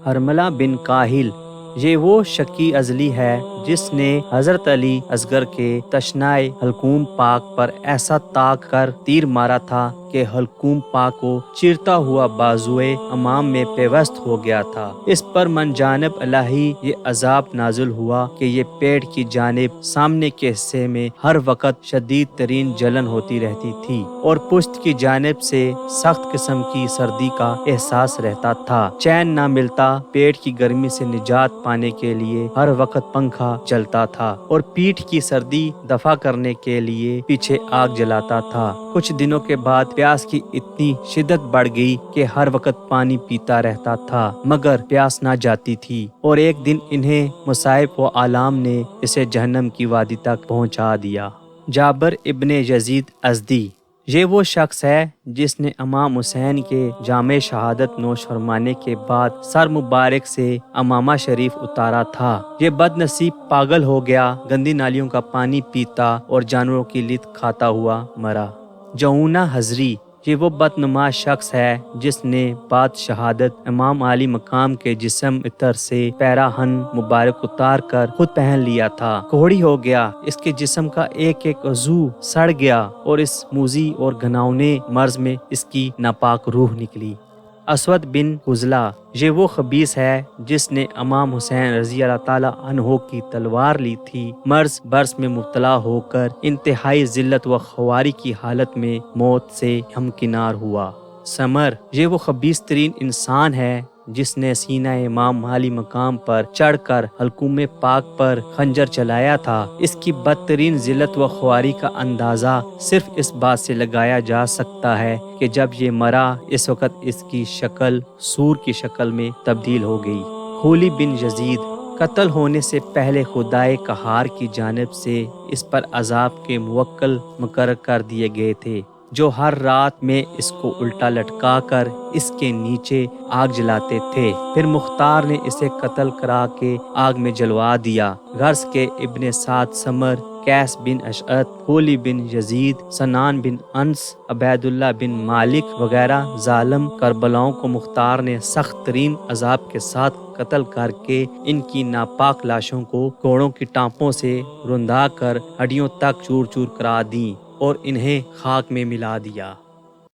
حرملہ بن کاہل یہ وہ شکی ازلی ہے جس نے حضرت علی اصغر کے تشنائے حلقوم پاک پر ایسا تاک کر تیر مارا تھا کہ حلقوم پاک کو چیرتا ہوا بازوئے امام میں پیوست ہو گیا تھا۔ اس پر من جانب الہی یہ عذاب نازل ہوا کہ یہ پیٹ کی جانب سامنے کے حصے میں ہر وقت شدید ترین جلن ہوتی رہتی تھی اور پشت کی جانب سے سخت قسم کی سردی کا احساس رہتا تھا۔ چین نہ ملتا، پیٹ کی گرمی سے نجات پانے کے لیے ہر وقت پنکھا چلتا تھا اور پیٹھ کی سردی دفع کرنے کے لیے پیچھے آگ جلاتا تھا۔ کچھ دنوں کے بعد پیاس کی اتنی شدت بڑھ گئی کہ ہر وقت پانی پیتا رہتا تھا مگر پیاس نہ جاتی تھی، اور ایک دن انہیں مصائب و آلام نے اسے جہنم کی وادی تک پہنچا دیا۔ جابر ابن یزید ازدی یہ وہ شخص ہے جس نے امام حسین کے جامع شہادت نوش فرمانے کے بعد سر مبارک سے امامہ شریف اتارا تھا۔ یہ بد نصیب پاگل ہو گیا، گندی نالیوں کا پانی پیتا اور جانوروں کی لت کھاتا ہوا مرا۔ جعونہ حضری یہ وہ بدنما شخص ہے جس نے بعد شہادت امام عالی مقام کے جسم عطر سے پیراہن مبارک اتار کر خود پہن لیا تھا۔ کوہڑی ہو گیا، اس کے جسم کا ایک ایک عضو سڑ گیا اور اس موذی اور گھناؤنے مرض میں اس کی ناپاک روح نکلی۔ اسود بن حزلہ یہ وہ خبیث ہے جس نے امام حسین رضی اللہ تعالی عنہ کی تلوار لی تھی۔ مرض برس میں مبتلا ہو کر انتہائی ذلت و خواری کی حالت میں موت سے ہمکنار ہوا۔ سمر یہ وہ خبیث ترین انسان ہے جس نے سینہ امام عالی مقام پر چڑھ کر حلقوم پاک پر خنجر چلایا تھا۔ اس کی بدترین ذلت و خواری کا اندازہ صرف اس بات سے لگایا جا سکتا ہے کہ جب یہ مرا اس وقت اس کی شکل سور کی شکل میں تبدیل ہو گئی۔ خولی بن یزید قتل ہونے سے پہلے خدائے قہار کی جانب سے اس پر عذاب کے موکل مقرر کر دیے گئے تھے، جو ہر رات میں اس کو الٹا لٹکا کر اس کے نیچے آگ جلاتے تھے۔ پھر مختار نے اسے قتل کرا کے آگ میں جلوا دیا۔ غرض کے ابن سعد، سمر، قیس بن اشعث، خولی بن یزید، سنان بن انس، عبید اللہ بن مالک وغیرہ ظالم کربلاؤں کو مختار نے سخت ترین عذاب کے ساتھ قتل کر کے ان کی ناپاک لاشوں کو گھوڑوں کی ٹانپوں سے روندا کر ہڈیوں تک چور چور کرا دیں اور انہیں خاک میں ملا دیا۔